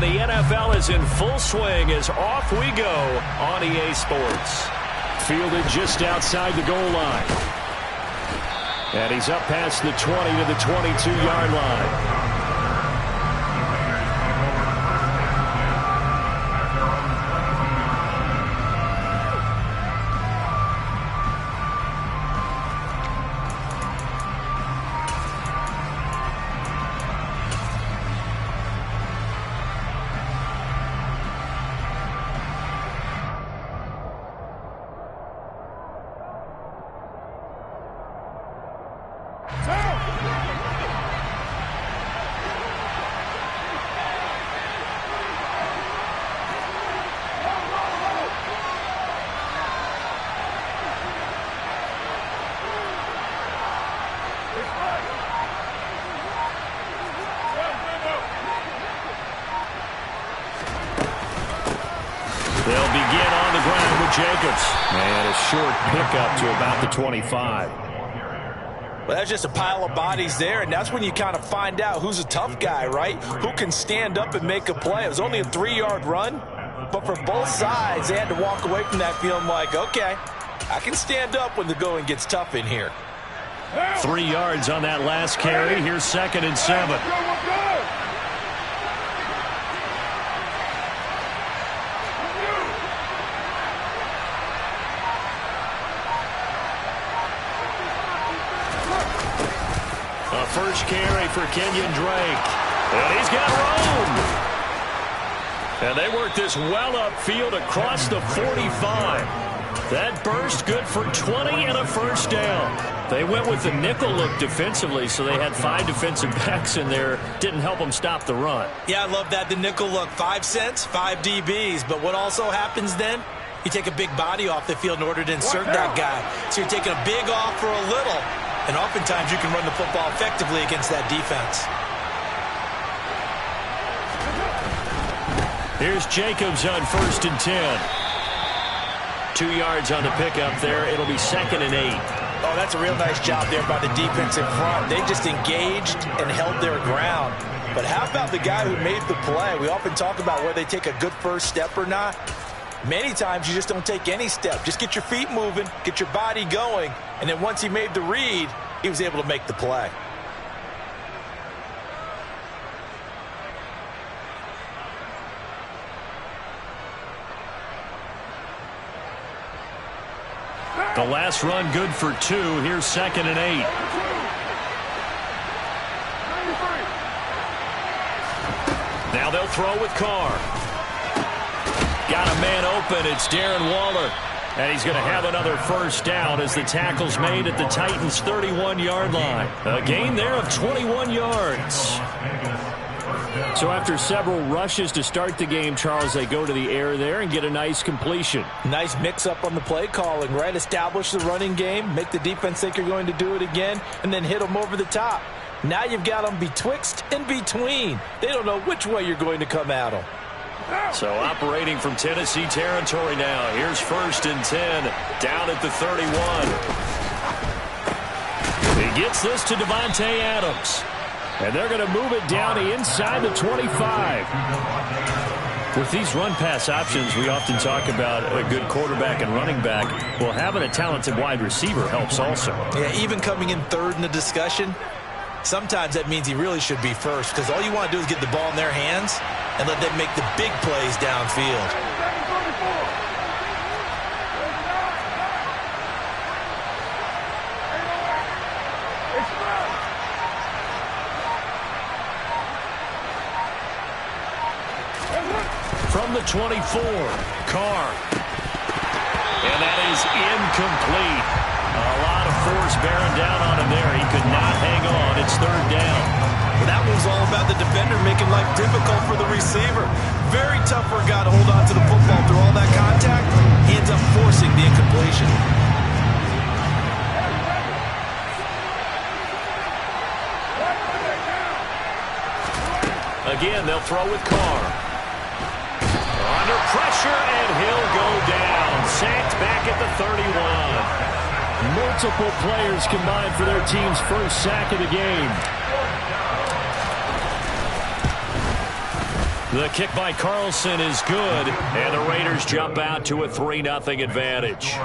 the NFL is in full swing as off we go on EA Sports. Fielded just outside the goal line. And he's up past the 20 to the 22-yard line. They'll begin on the ground with Jacobs. And a short pickup to about the 25. Well, that's just a pile of bodies there, and that's when you kind of find out who's a tough guy, right? Who can stand up and make a play. It was only a 3-yard run, but for both sides, they had to walk away from that feeling like, okay, I can stand up when the going gets tough in here. 3 yards on that last carry. Here's 2nd and 7. First carry for Kenyon Drake. And he's got room. And they work this well upfield across the 45. That burst good for 20 and a first down. They went with the nickel look defensively, so they had 5 defensive backs in there. Didn't help them stop the run. Yeah, I love that, the nickel look. 5 cents, 5 DBs. But what also happens then? You take a big body off the field in order to insert that guy. So you're taking a big off for a little. And oftentimes you can run the football effectively against that defense. Here's Jacobs on 1st and 10. 2 yards on the pickup there. It'll be 2nd and 8. Oh, that's a real nice job there by the defense in front. They just engaged and held their ground. But how about the guy who made the play? We often talk about whether they take a good first step or not. Many times you just don't take any step. Just get your feet moving, get your body going, and then once he made the read, he was able to make the play. The last run good for 2. Here's 2nd and 8. Now they'll throw with Carr. Got a man open. It's Darren Waller. And he's going to have another first down as the tackle's made at the Titans' 31-yard line. A gain there of 21 yards. So after several rushes to start the game, Charles, they go to the air there and get a nice completion. Nice mix-up on the play calling, right? Establish the running game, make the defense think you're going to do it again, and then hit them over the top. Now you've got them betwixt and between. They don't know which way you're going to come at them. So operating from Tennessee territory now. Here's 1st and 10 down at the 31. He gets this to Davante Adams. And they're going to move it down inside the 25. With these run-pass options, we often talk about a good quarterback and running back. Well, having a talented wide receiver helps also. Yeah, even coming in 3rd in the discussion, sometimes that means he really should be first because all you want to do is get the ball in their hands and let them make the big plays downfield. From the 24, Carr. And that is incomplete. A lot of force bearing down on him there. He could not hang on. It's 3rd down. Well, that was all about the defender making life difficult for the receiver. Very tough for a guy to hold on to the football through all that contact. He ends up forcing the incompletion. Again, they'll throw with Carr. Under pressure, and he'll go down. Sacked back at the 31. Multiple players combined for their team's first sack of the game. The kick by Carlson is good, and the Raiders jump out to a 3-0 advantage.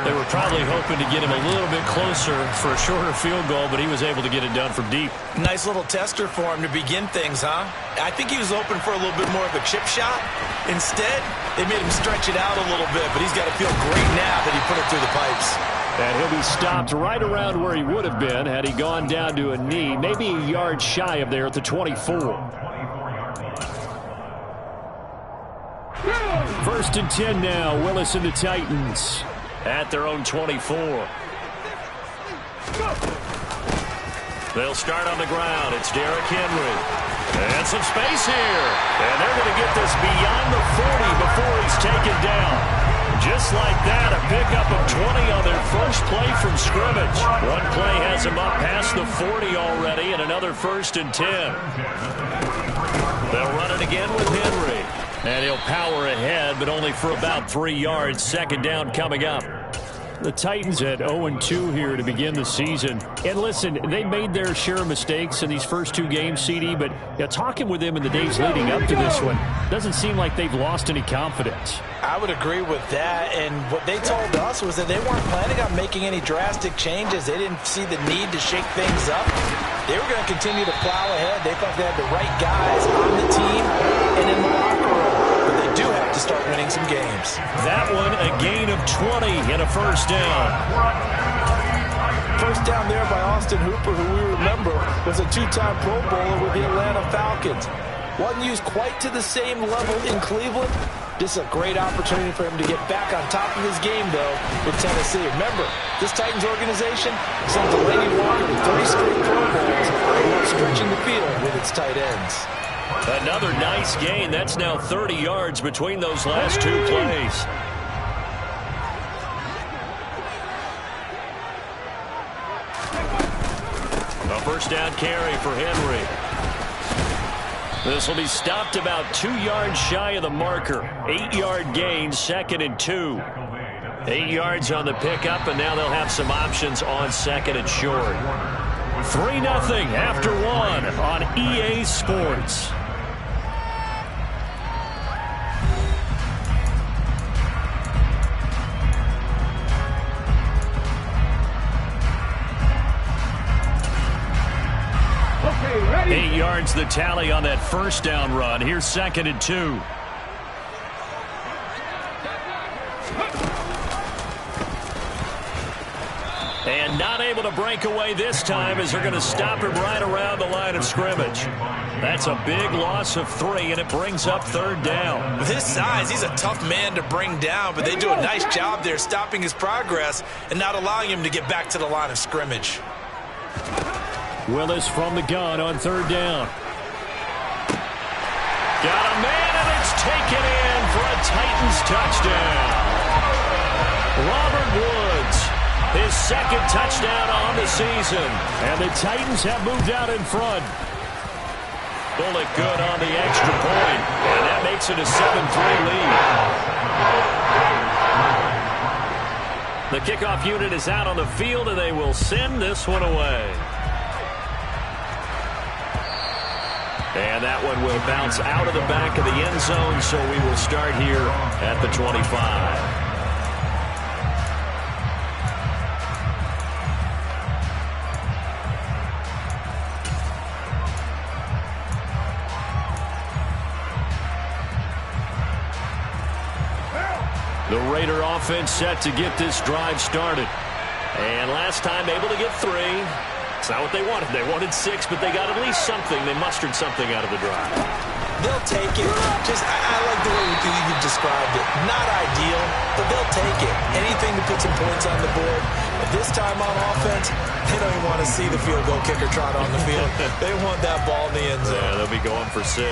They were probably hoping to get him a little bit closer for a shorter field goal, but he was able to get it done from deep. Nice little tester for him to begin things, huh? I think he was hoping for a little bit more of a chip shot. Instead, they made him stretch it out a little bit, but he's got to feel great now that he put it through the pipes. And he'll be stopped right around where he would have been had he gone down to a knee, maybe a yard shy of there at the 24. First and 10 now, Willis and the Titans. At their own 24. They'll start on the ground. It's Derrick Henry. And some space here. And they're going to get this beyond the 40 before he's taken down. Just like that, a pickup of 20 on their first play from scrimmage. One play has him up past the 40 already, and another first and 10. They'll run it again with Henry. And he'll power ahead, but only for about 3 yards. Second down coming up. The Titans at 0-2 here to begin the season. And listen, they made their share of mistakes in these first 2 games, CD, but talking with them in the days leading up to this one, doesn't seem like they've lost any confidence. I would agree with that, and what they told us was that they weren't planning on making any drastic changes. They didn't see the need to shake things up. They were going to continue to plow ahead. They thought they had the right guys on the team and in the locker room. But they do have to start winning some games. That one, a gain of 20 and a first down. First down there by Austin Hooper, who we remember was a 2-time Pro Bowler with the Atlanta Falcons. Wasn't used quite to the same level in Cleveland. This is a great opportunity for him to get back on top of his game, though, with Tennessee. Remember, this Titans organization sent Delaney Walker to 3 straight Pro Bowls, stretching the field with its tight ends. Another nice gain. That's now 30 yards between those last 2 plays. A first down carry for Henry. This will be stopped about 2 yards shy of the marker. 8-yard gain, second and 2. 8 yards on the pickup, and now they'll have some options on second and short. 3-0 after 1 on EA Sports. Ready. 8 yards the tally on that first down run. Here's second and 2. And not able to break away this time as they're going to stop him right around the line of scrimmage. That's a big loss of 3, and it brings up third down. With his size, he's a tough man to bring down, but they do a nice job there stopping his progress and not allowing him to get back to the line of scrimmage. Willis from the gun on third down. Got a man, and it's taken in for a Titans touchdown. Robert Woods, his second touchdown on the season. And the Titans have moved out in front. Bullet good on the extra point, and that makes it a 7-3 lead. The kickoff unit is out on the field, and they will send this one away. And that one will bounce out of the back of the end zone, so we will start here at the 25. The Raider offense set to get this drive started. And last time able to get 3. It's not what they wanted. They wanted 6, but they got at least something. They mustered something out of the drive. They'll take it. I like the way you described it. Not ideal, but they'll take it. Anything to put some points on the board. But this time on offense, they don't even want to see the field goal kicker trot on the field. They want that ball in the end zone. Yeah, they'll be going for 6.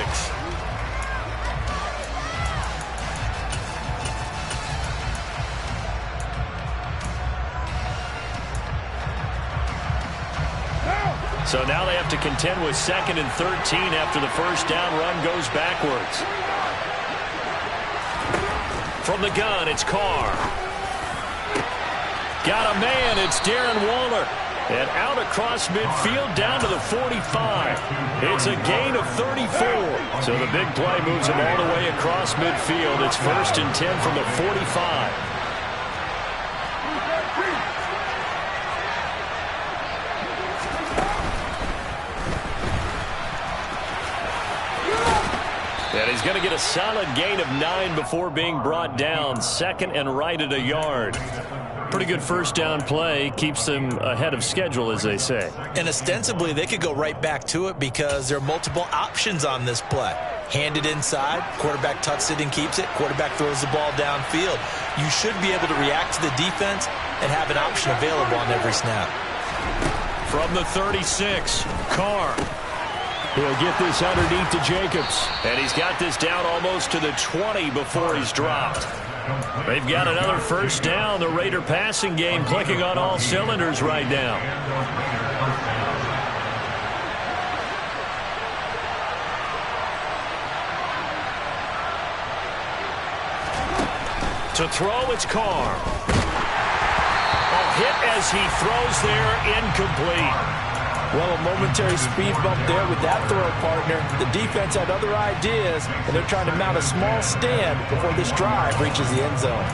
So now they have to contend with second and 13 after the first down run goes backwards. From the gun, it's Carr. Got a man, it's Darren Waller. And out across midfield down to the 45. It's a gain of 34. So the big play moves him all the way across midfield. It's 1st and 10 from the 45. And he's going to get a solid gain of 9 before being brought down. 2nd and right at a yard. Pretty good first down play. Keeps them ahead of schedule, as they say. And ostensibly, they could go right back to it because there are multiple options on this play. Hand it inside, quarterback tucks it and keeps it, quarterback throws the ball downfield. You should be able to react to the defense and have an option available on every snap. From the 36, Carr. He'll get this underneath to Jacobs. And he's got this down almost to the 20 before he's dropped. They've got another first down. The Raider passing game clicking on all cylinders right now. To throw, it's Carr. A hit as he throws there, incomplete. Well, a momentary speed bump there with that throw, partner. The defense had other ideas, and they're trying to mount a small stand before this drive reaches the end zone.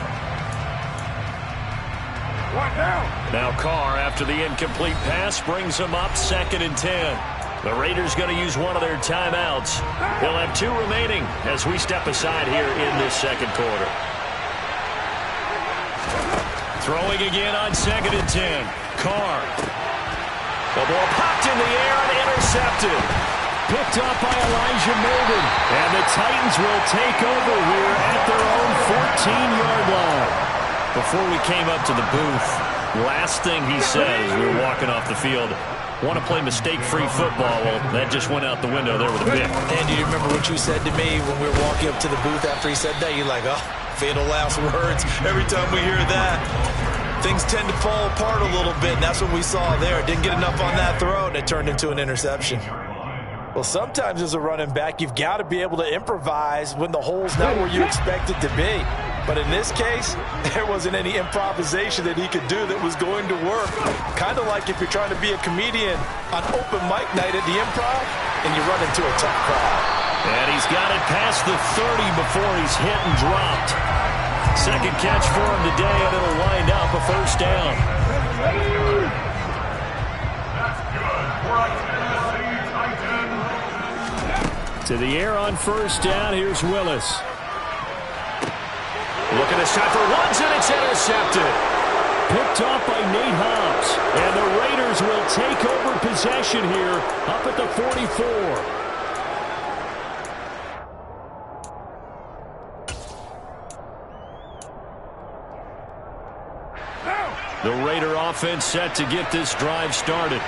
Now Carr, after the incomplete pass, brings him up 2nd and 10. The Raiders going to use one of their timeouts. They'll have 2 remaining as we step aside here in this second quarter. Throwing again on 2nd and 10. Carr. The ball popped in the air and intercepted. Picked up by Elijah Molden. And the Titans will take over here at their own 14-yard line. Before we came up to the booth, last thing he said as we were walking off the field, want to play mistake-free football. Well, that just went out the window there with a pick. And do you remember what you said to me when we were walking up to the booth after he said that? You're like, oh, fatal last words. Every time we hear that, things tend to fall apart a little bit, and that's what we saw there. Didn't get enough on that throw, and it turned into an interception. Well, sometimes as a running back, you've got to be able to improvise when the hole's not where you expect it to be. But in this case, there wasn't any improvisation that he could do that was going to work. Kind of like if you're trying to be a comedian on open mic night at the Improv, and you run into a tough crowd. And he's got it past the 30 before he's hit and dropped. Second catch for him today, and it'll wind up a first down. To the air on first down, here's Willis. Looking this time for ones, and it's intercepted. Picked off by Nate Hobbs. And the Raiders will take over possession here up at the 44. The Raider offense set to get this drive started.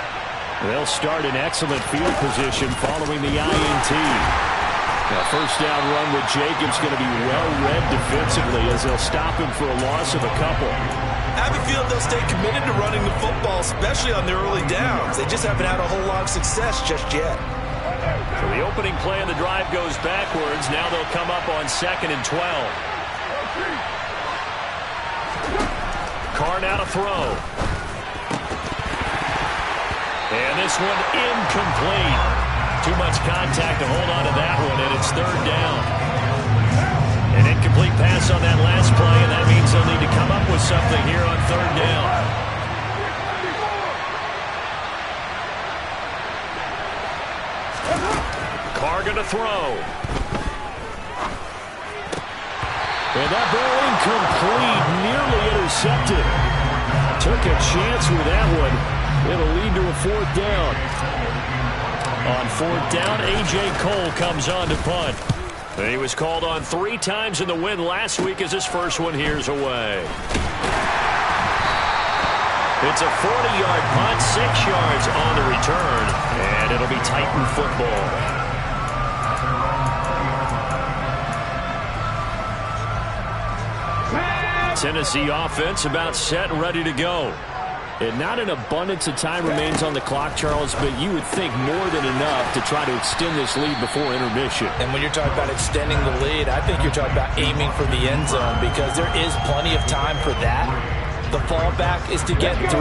They'll start in excellent field position following the INT. Now, first down run with Jacobs going to be well-read defensively as they'll stop him for a loss of a couple. I have a feeling they'll stay committed to running the football, especially on their early downs. They just haven't had a whole lot of success just yet. So the opening play of the drive goes backwards. Now they'll come up on 2nd and 12. Carr now to throw. And this one incomplete. Too much contact to hold on to that one, and it's 3rd down. An incomplete pass on that last play, and that means they'll need to come up with something here on 3rd down. Carr going to throw. And that ball incomplete, nearly intercepted. Took a chance with that one. It'll lead to a 4th down. On 4th down, A.J. Cole comes on to punt. He was called on 3 times in the win last week as his first one here's away. It's a 40-yard punt, 6 yards on the return, and it'll be Titan football. Tennessee offense about set and ready to go. And not an abundance of time remains on the clock, Charles, but you would think more than enough to try to extend this lead before intermission. And when you're talking about extending the lead, I think you're talking about aiming for the end zone because there is plenty of time for that. The fallback is to get 3.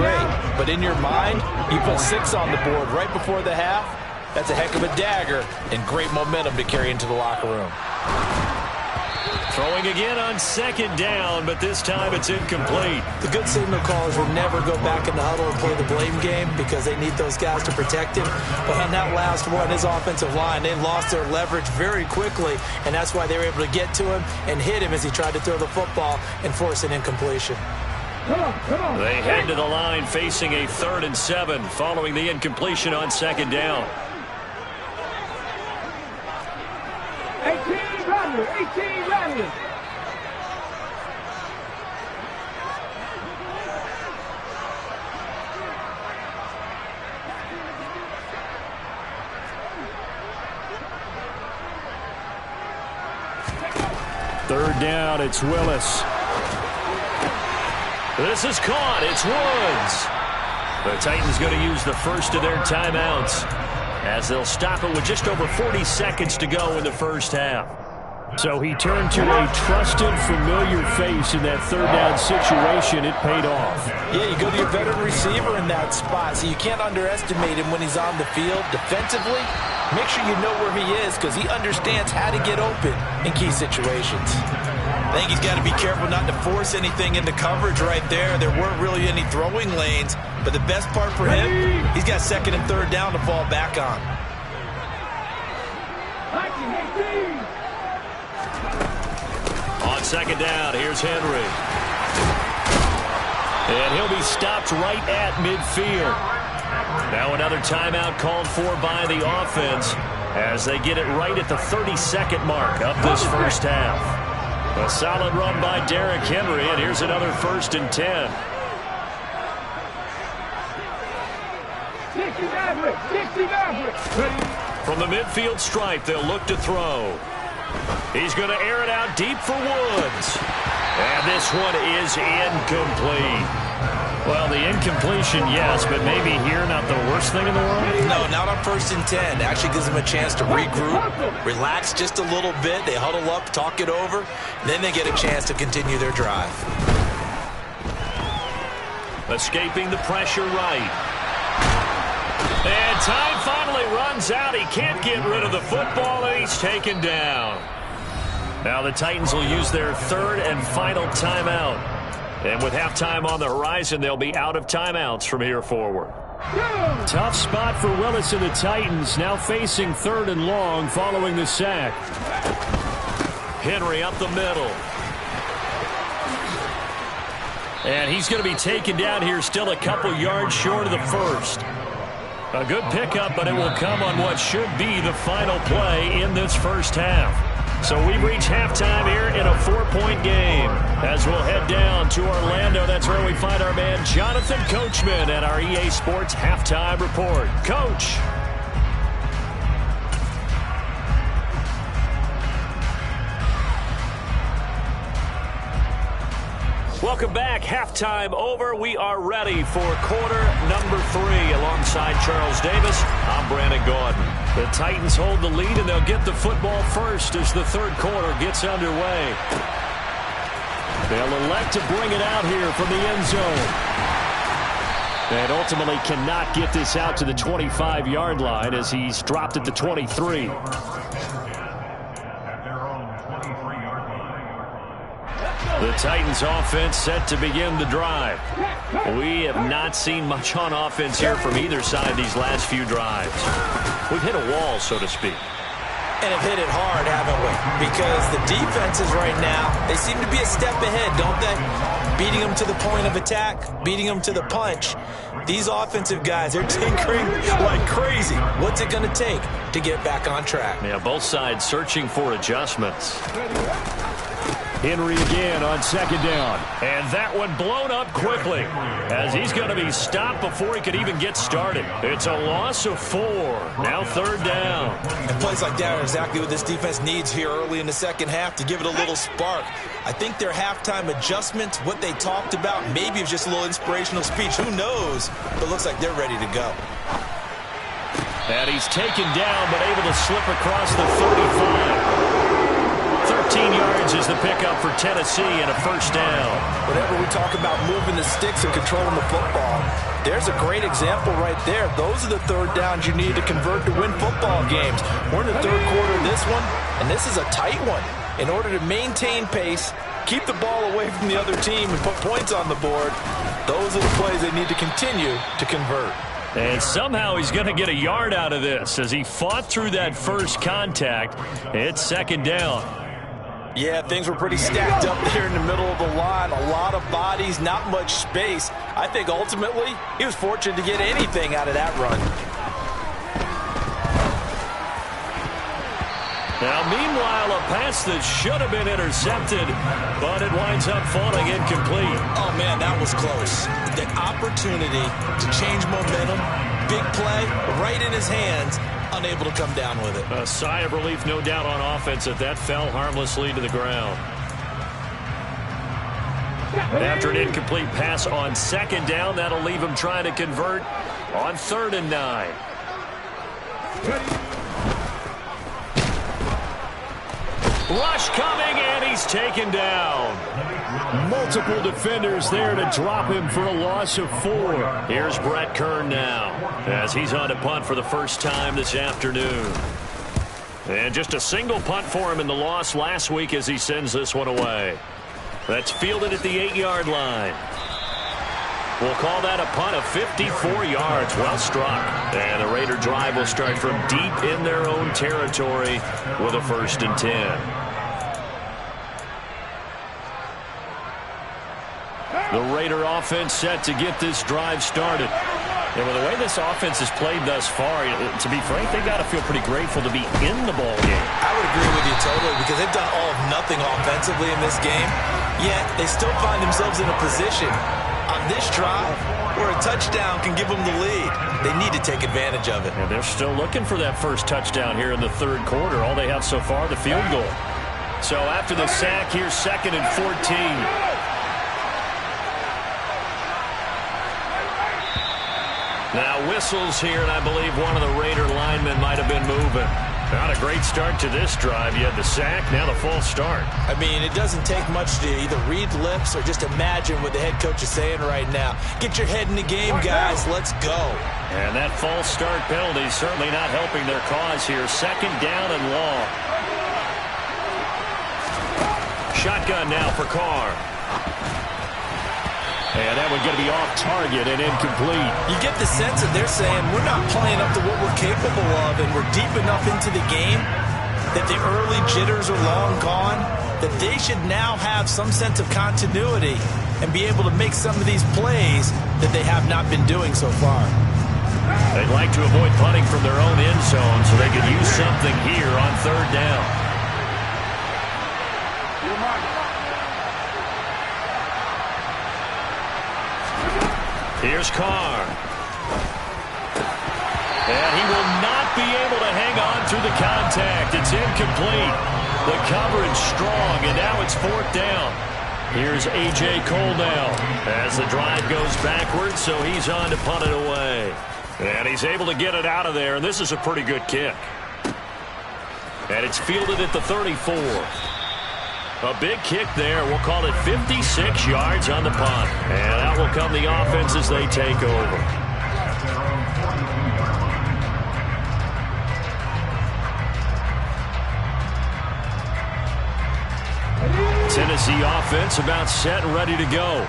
But in your mind, you put 6 on the board right before the half. That's a heck of a dagger and great momentum to carry into the locker room. Throwing again on second down, but this time it's incomplete. The good signal callers will never go back in the huddle and play the blame game because they need those guys to protect him. But on that last one, his offensive line, they lost their leverage very quickly, and that's why they were able to get to him and hit him as he tried to throw the football and force an incompletion. They head to the line facing a 3rd and 7 following the incompletion on second down. 18 running. Third down, it's Willis. This is caught. It's Woods. The Titans going to use the first of their timeouts as they'll stop it with just over 40 seconds to go in the first half. So he turned to a trusted, familiar face in that third down situation. It paid off. Yeah, you go to your veteran receiver in that spot, so you can't underestimate him when he's on the field. Defensively, make sure you know where he is because he understands how to get open in key situations. I think he's got to be careful not to force anything into coverage right there. There weren't really any throwing lanes, but the best part for him, he's got second and third down to fall back on. On second down, here's Henry. And he'll be stopped right at midfield. Now another timeout called for by the offense as they get it right at the 30-second mark of this first half. A solid run by Derrick Henry, and here's another 1st and 10. From the midfield stripe, they'll look to throw. He's going to air it out deep for Woods. And this one is incomplete. Well, the incompletion, yes, but maybe here not the worst thing in the world? No, not on 1st and 10. Actually gives them a chance to regroup, relax just a little bit. They huddle up, talk it over, then they get a chance to continue their drive. Escaping the pressure right. And time finally runs out. He can't get rid of the football, and he's taken down. Now the Titans will use their 3rd and final timeout. And with halftime on the horizon, they'll be out of timeouts from here forward. Tough spot for Willis and the Titans, now facing 3rd and long following the sack. Henry up the middle. And he's going to be taken down here still a couple yards short of the first. A good pickup, but it will come on what should be the final play in this first half. So we've reached halftime here in a 4-point game. As we'll head down to Orlando, that's where we find our man Jonathan Coachman at our EA Sports Halftime Report. Coach. Welcome back. Halftime over. We are ready for quarter number 3. Alongside Charles Davis, I'm Brandon Gaudin. The Titans hold the lead, and they'll get the football first as the third quarter gets underway. They'll elect to bring it out here from the end zone. And ultimately cannot get this out to the 25-yard line as he's dropped at the 23. The Titans offense set to begin the drive. We have not seen much on offense here from either side these last few drives. We've hit a wall, so to speak. And have hit it hard, haven't we? Because the defenses right now, they seem to be a step ahead, don't they? Beating them to the point of attack, beating them to the punch. These offensive guys, they're tinkering like crazy. What's it going to take to get back on track? Yeah, both sides searching for adjustments. Henry again on second down. And that one blown up quickly as he's going to be stopped before he could even get started. It's a loss of 4. Now third down. And plays like that are exactly what this defense needs here early in the second half to give it a little spark. I think their halftime adjustment, what they talked about, maybe it's just a little inspirational speech. Who knows? But it looks like they're ready to go. And he's taken down but able to slip across the 35. 13 yards Hopkins is the pickup for Tennessee and a first down. Whenever we talk about moving the sticks and controlling the football, there's a great example right there. Those are the third downs you need to convert to win football games. We're in the third quarter of this one, and this is a tight one. In order to maintain pace, keep the ball away from the other team, and put points on the board, those are the plays they need to continue to convert. And somehow he's going to get a yard out of this as he fought through that first contact. It's second down. Yeah, things were pretty stacked up there in the middle of the line. A lot of bodies, not much space. I think ultimately he was fortunate to get anything out of that run. Now, meanwhile, a pass that should have been intercepted, but it winds up falling incomplete. Oh, man, that was close. The opportunity to change momentum, big play, right in his hands, unable to come down with it. A sigh of relief, no doubt, on offense that fell harmlessly to the ground. After an incomplete pass on second down, that'll leave him trying to convert on 3rd and 9. Rush coming, and he's taken down. Multiple defenders there to drop him for a loss of 4. Here's Brett Kern now as he's on to punt for the first time this afternoon. And just a single punt for him in the loss last week as he sends this one away. That's fielded at the 8-yard line. We'll call that a punt of 54 yards. Well struck. And the Raider drive will start from deep in their own territory with a 1st and 10. The Raider offense set to get this drive started. And with the way this offense has played thus far, to be frank, they've got to feel pretty grateful to be in the ball game. I would agree with you totally, because they've done all of nothing offensively in this game, yet they still find themselves in a position on this drive where a touchdown can give them the lead. They need to take advantage of it. And they're still looking for that first touchdown here in the 3rd quarter. All they have so far, the field goal. So after the sack, here's 2nd and 14. Now whistles here, and I believe one of the Raider linemen might have been moving. Not a great start to this drive. You had the sack, now the false start. I mean, it doesn't take much to either read lips or just imagine what the head coach is saying right now. Get your head in the game, guys. Let's go. And that false start penalty is certainly not helping their cause here. 2nd down and long. Shotgun now for Carr. And that one's going to be off target and incomplete. You get the sense that they're saying we're not playing up to what we're capable of, and we're deep enough into the game that the early jitters are long gone, that they should now have some sense of continuity and be able to make some of these plays that they have not been doing so far. They'd like to avoid punting from their own end zone so they could use something here on 3rd down. Here's Carr. And he will not be able to hang on through the contact. It's incomplete. The coverage strong, and now it's 4th down. Here's A.J. Cole now as the drive goes backwards, so he's on to punt it away. And he's able to get it out of there, and this is a pretty good kick. And it's fielded at the 34. A big kick there. We'll call it 56 yards on the punt. And out will come the offense as they take over. Tennessee offense about set and ready to go.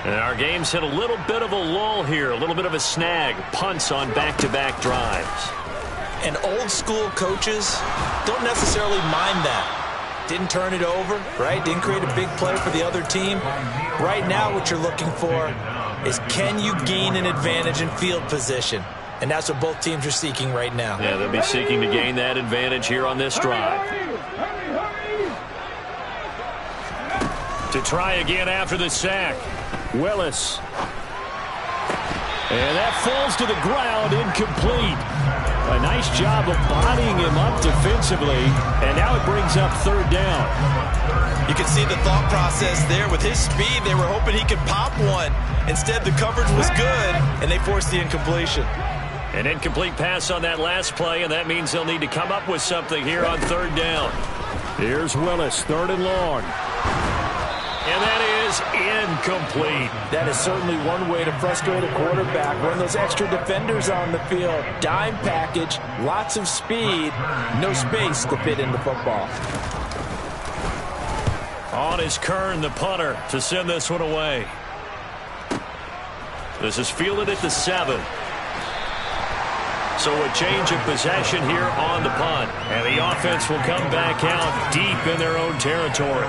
And our game's hit a little bit of a lull here, a little bit of a snag. Punts on back-to-back drives. And old-school coaches don't necessarily mind that. Didn't turn it over, right? Didn't create a big play for the other team. Right now what you're looking for is, can you gain an advantage in field position? And that's what both teams are seeking right now. Yeah, they'll be seeking to gain that advantage here on this drive. To try again after the sack. Willis. And that falls to the ground, incomplete. A nice job of bodying him up defensively, and now it brings up 3rd down. You can see the thought process there. With his speed, they were hoping he could pop one. Instead, the coverage was good, and they forced the incompletion. An incomplete pass on that last play, and that means they'll need to come up with something here on 3rd down. Here's Willis, 3rd and long. And that is incomplete. That is certainly one way to frustrate a quarterback. Run those extra defenders on the field. Dime package, lots of speed, no space to fit in the football. On is Kern, the punter, to send this one away. This is fielded at the 7. So a change of possession here on the punt. And the offense will come back out deep in their own territory.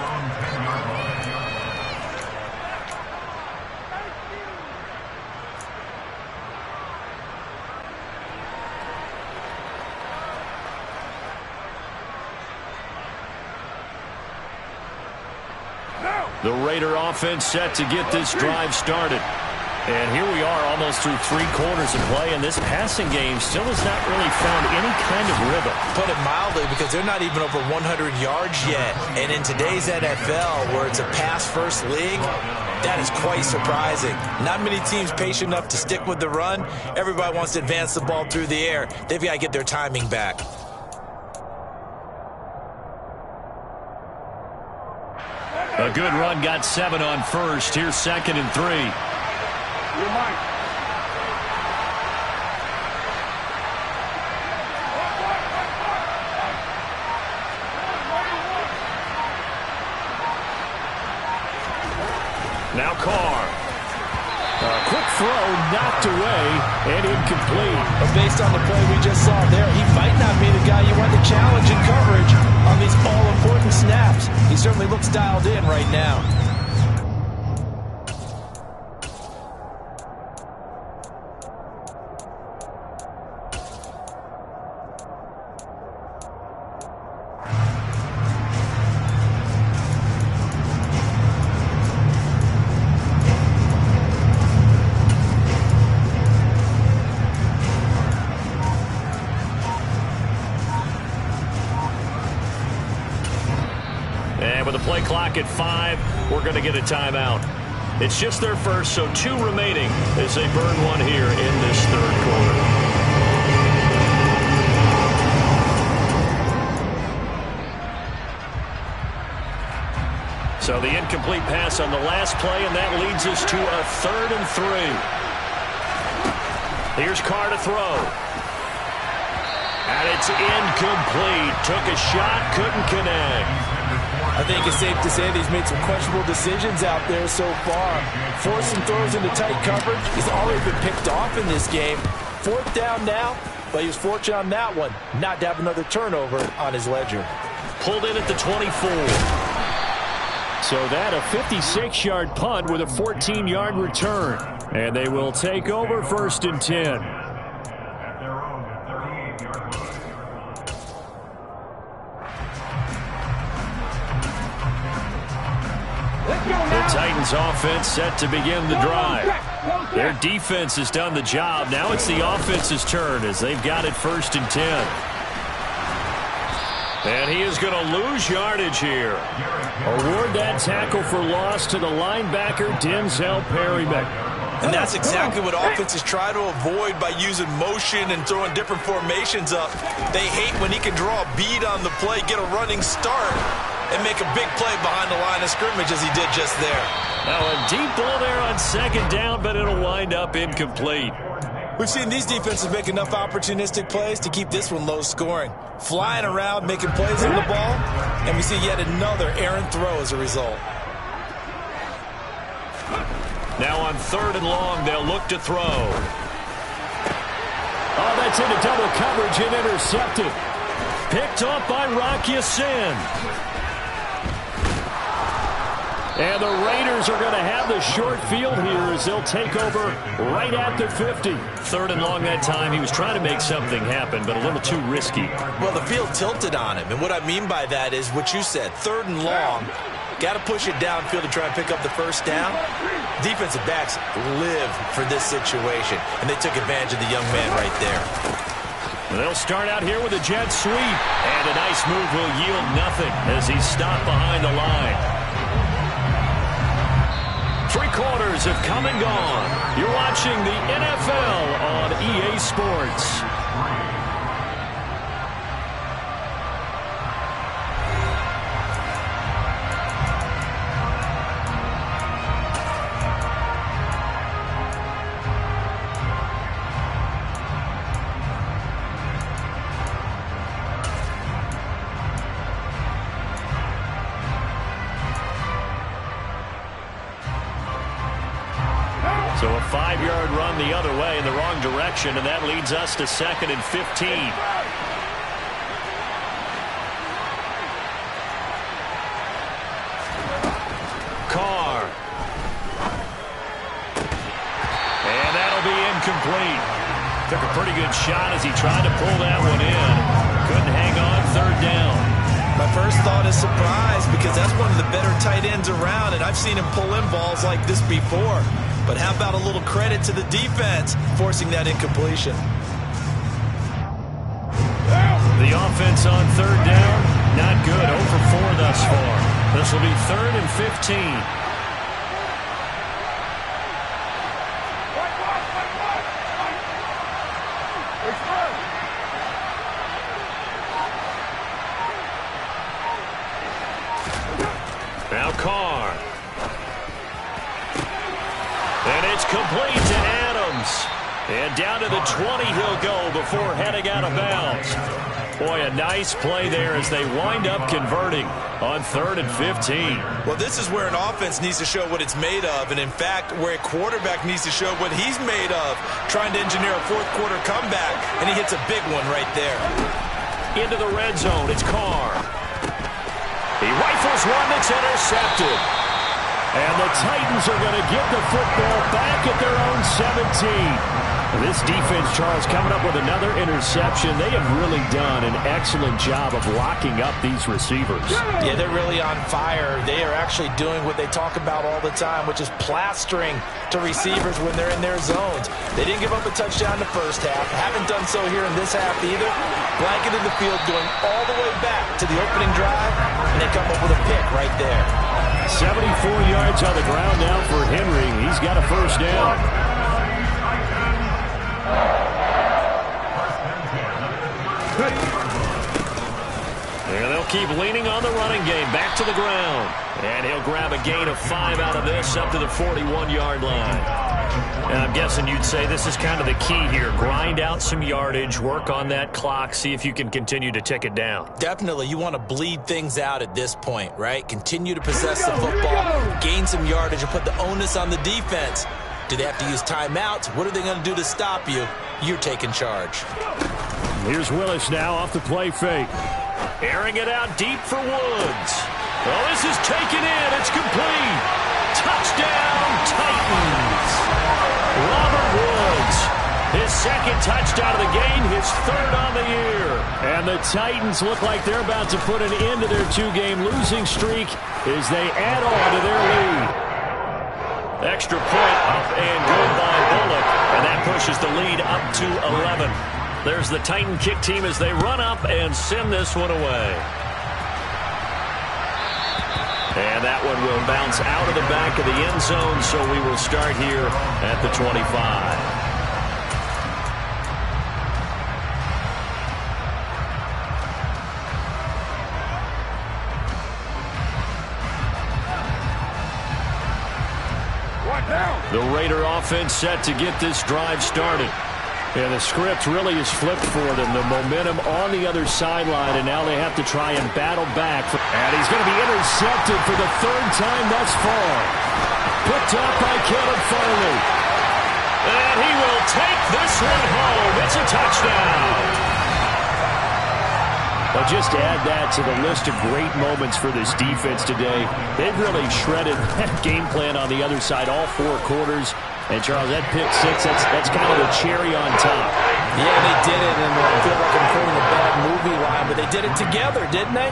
The Raider offense set to get this drive started. And here we are almost through 3 quarters of play, and this passing game still has not really found any kind of rhythm. Put it mildly, because they're not even over 100 yards yet. And in today's NFL, where it's a pass-first league, that is quite surprising. Not many teams patient enough to stick with the run. Everybody wants to advance the ball through the air. They've got to get their timing back. A good run, got 7 on first. Here's 2nd and 3. Now Carr. A quick throw knocked away and incomplete. But based on the play we just saw there, he might not be the guy you want to challenge in coverage on these all-important snaps. He certainly looks dialed in right now. And with the play clock at 5, we're going to get a timeout. It's just their first, so 2 remaining as they burn one here in this 3rd quarter. So the incomplete pass on the last play, and that leads us to a 3rd and 3. Here's Carr to throw. And it's incomplete. Took a shot, couldn't connect. I think it's safe to say that he's made some questionable decisions out there so far. Forcing throws into tight coverage. He's already been picked off in this game. 4th down now, but he was fortunate on that one not to have another turnover on his ledger. Pulled in at the 24. So that a 56-yard punt with a 14-yard return. And they will take over 1st and 10. The Titans offense set to begin the drive. Their defense has done the job. Now it's the offense's turn as they've got it 1st and 10. And he is going to lose yardage here. Award that tackle for loss to the linebacker, Denzel Perryman. And that's exactly what offenses try to avoid by using motion and throwing different formations up. They hate when he can draw a bead on the play, get a running start, and make a big play behind the line of scrimmage as he did just there. Now a deep ball there on 2nd down, but it'll wind up incomplete. We've seen these defenses make enough opportunistic plays to keep this one low scoring. Flying around, making plays on the ball, and we see yet another errant throw as a result. Now on 3rd and long, they'll look to throw. Oh, that's into double coverage and intercepted. Picked up by Rock Ya-Sin. And the Raiders are going to have the short field here as they'll take over right at the 50. 3rd and long that time. He was trying to make something happen, but a little too risky. Well, the field tilted on him, and what I mean by that is what you said, 3rd and long. Got to push it downfield to try and pick up the 1st down. Defensive backs live for this situation, and they took advantage of the young man right there. They'll start out here with a jet sweep, and a nice move will yield nothing as he's stopped behind the line. 3 quarters have come and gone. You're watching the NFL on EA Sports. So a 5-yard run the other way in the wrong direction, and that leads us to 2nd and 15. Carr. And that'll be incomplete. Took a pretty good shot as he tried to pull that one in. Couldn't hang on, 3rd down. My first thought is surprise, because that's one of the better tight ends around, and I've seen him pull in balls like this before. But how about a little credit to the defense forcing that incompletion? The offense on 3rd down, not good. 0 for 4 thus far. This will be 3rd and 15. Now Carr. And it's complete to Adams. And down to the 20 he'll go before heading out of bounds. Boy, a nice play there as they wind up converting on 3rd and 15. Well, this is where an offense needs to show what it's made of, and in fact, where a quarterback needs to show what he's made of, trying to engineer a 4th quarter comeback, and he hits a big one right there. Into the red zone, it's Carr. He rifles one that's intercepted. And the Titans are going to get the football back at their own 17. This defense, Charles, coming up with another interception. They have really done an excellent job of locking up these receivers. Yeah, they're really on fire. They are actually doing what they talk about all the time, which is plastering to receivers when they're in their zones. They didn't give up a touchdown in the first half. Haven't done so here in this half either. Blanketed the field, going all the way back to the opening drive, and they come up with a pick right there. 74 yards on the ground now for Henry. He's got a 1st down. And they'll keep leaning on the running game. Back to the ground. And he'll grab a gain of 5 out of this up to the 41-yard line. And I'm guessing you'd say this is kind of the key here. Grind out some yardage, work on that clock, see if you can continue to tick it down. Definitely. You want to bleed things out at this point, right? Continue to possess the football, gain some yardage, and put the onus on the defense. Do they have to use timeouts? What are they going to do to stop you? You're taking charge. Here's Willis now off the play fake. Airing it out deep for Woods. Oh, this is taken in. It's complete. Touchdown, Titans. Robert Woods. His 2nd touchdown of the game, his 3rd on the year. And the Titans look like they're about to put an end to their 2-game losing streak as they add on to their lead. Extra point up and good by Bullock. And that pushes the lead up to 11. There's the Titan kick team as they run up and send this one away. And that one will bounce out of the back of the end zone, so we will start here at the 25. The Raider offense set to get this drive started. And the script really is flipped for them. The momentum on the other sideline, and now they have to try and battle back. And he's going to be intercepted for the 3rd time thus far. Picked up by Caleb Farley. And he will take this one home. It's a touchdown. But just add that to the list of great moments for this defense today. They've really shredded that game plan on the other side all 4 quarters. And, Charles, that pick 6, that's kind of the cherry on top. Yeah, they did it, and I feel like I'm quoting a bad movie line, but they did it together, didn't they?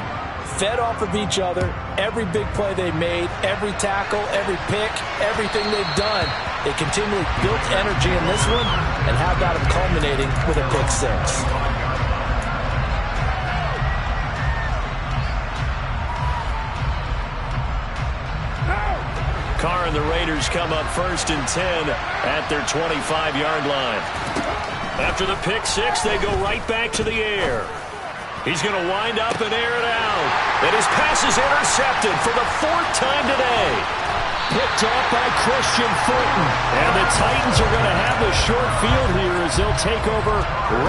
Fed off of each other, every big play they made, every tackle, every pick, everything they've done. They continually built energy in this one, and how about them culminating with a pick 6? Carr and the Raiders come up 1st and 10 at their 25-yard line. After the pick 6, they go right back to the air. He's going to wind up and air it out. And his pass is intercepted for the 4th time today. picked off by Christian Fulton. And the Titans are going to have the short field here as they'll take over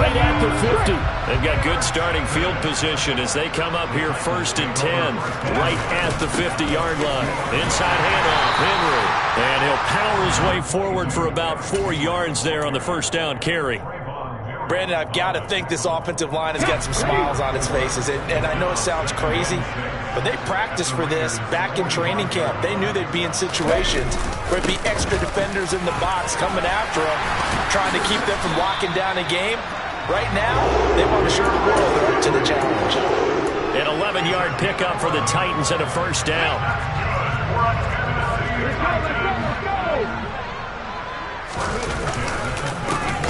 right at the 50. They've got good starting field position as they come up here 1st and 10, right at the 50-yard line. Inside handoff, Henry. And he'll power his way forward for about 4 yards there on the first down carry. Brandon, I've got to think this offensive line has got some smiles on its faces. And I know it sounds crazy, but they practiced for this back in training camp. They knew they'd be in situations where it'd be extra defenders in the box coming after them, trying to keep them from locking down a game. Right now, they want to show the world they're up to the challenge. An 11-yard pickup for the Titans and a first down.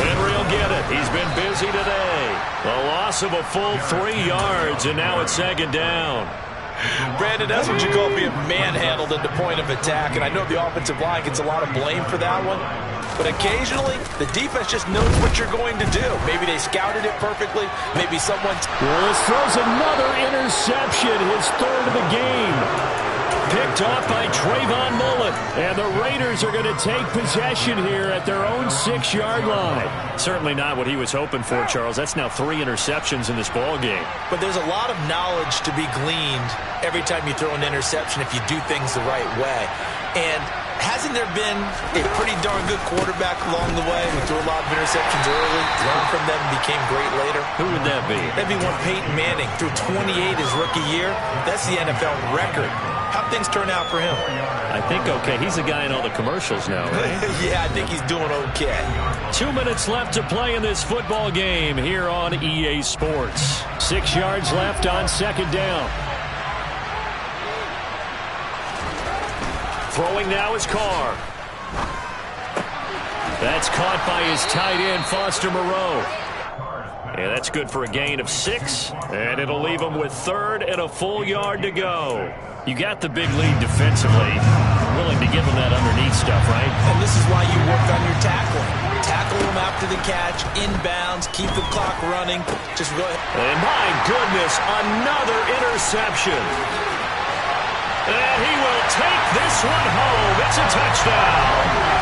Henry will get it. He's been busy today. A loss of a full 3 yards, and now it's 2nd down. Brandon, that's what you call being manhandled at the point of attack, and I know the offensive line gets a lot of blame for that one, but occasionally the defense just knows what you're going to do. Maybe they scouted it perfectly. Maybe someone... Willis throws another interception, his 3rd of the game. Picked off by Trayvon Mullen. And the Raiders are going to take possession here at their own 6-yard line. Certainly not what he was hoping for, Charles. That's now 3 interceptions in this ball game. But there's a lot of knowledge to be gleaned every time you throw an interception if you do things the right way. And hasn't there been a pretty darn good quarterback along the way who threw a lot of interceptions early, learned from them, and became great later? Who would that be? That'd be one Peyton Manning. Threw 28 his rookie year. That's the NFL record. How'd things turn out for him? I think okay. He's the guy in all the commercials now, right? Yeah, I think he's doing okay. 2 minutes left to play in this football game here on EA Sports. 6 yards left on 2nd down. Throwing now is Carr. That's caught by his tight end, Foster Moreau. Yeah, that's good for a gain of 6, and it'll leave him with 3rd and a full yard to go. You got the big lead defensively. Willing to give him that underneath stuff, right? And this is why you work on your tackling. Tackle him after the catch, inbounds, keep the clock running. Just go ahead. And my goodness, another interception. And he will take this one home. It's a touchdown.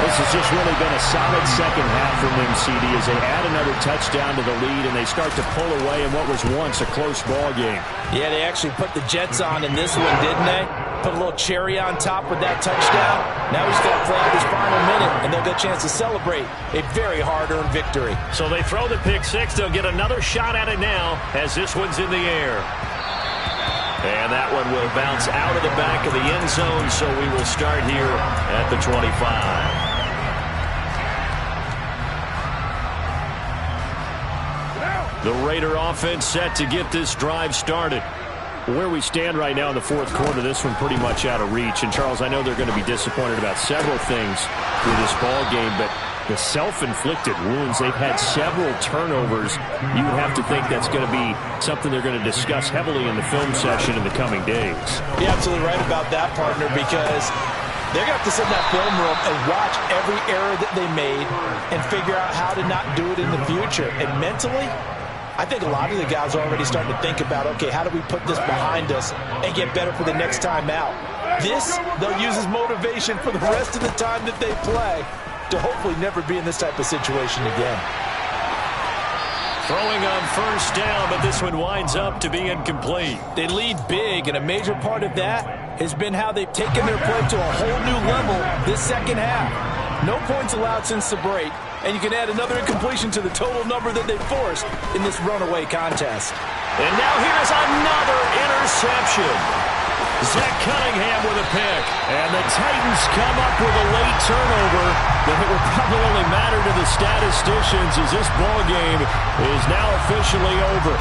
This has just really been a solid second half from them, CD, as they add another touchdown to the lead and they start to pull away in what was once a close ball game. Yeah, they actually put the Jets on in this one, didn't they? Put a little cherry on top with that touchdown. Now he's got to play out his final minute, and they'll get a chance to celebrate a very hard-earned victory. So they throw the pick 6. They'll get another shot at it now as this one's in the air. And that one will bounce out of the back of the end zone, so we will start here at the 25. The Raider offense set to get this drive started. Where we stand right now in the 4th quarter, this one pretty much out of reach. And, Charles, I know they're going to be disappointed about several things with this ball game, but the self-inflicted wounds, they've had several turnovers. You would have to think that's going to be something they're going to discuss heavily in the film session in the coming days. You're absolutely right about that, partner, because they're going to have to sit in that film room and watch every error that they made and figure out how to not do it in the future. And mentally, I think a lot of the guys are already starting to think about, okay, how do we put this behind us and get better for the next time out? This, they'll use as motivation for the rest of the time that they play to hopefully never be in this type of situation again. Throwing on first down, but this one winds up to be incomplete. They lead big, and a major part of that has been how they've taken their play to a whole new level this second half. No points allowed since the break, and you can add another incompletion to the total number that they forced in this runaway contest. And now here's another interception. Zach Cunningham with a pick. And the Titans come up with a late turnover that it will probably only matter to the statisticians as this ball game is now officially over.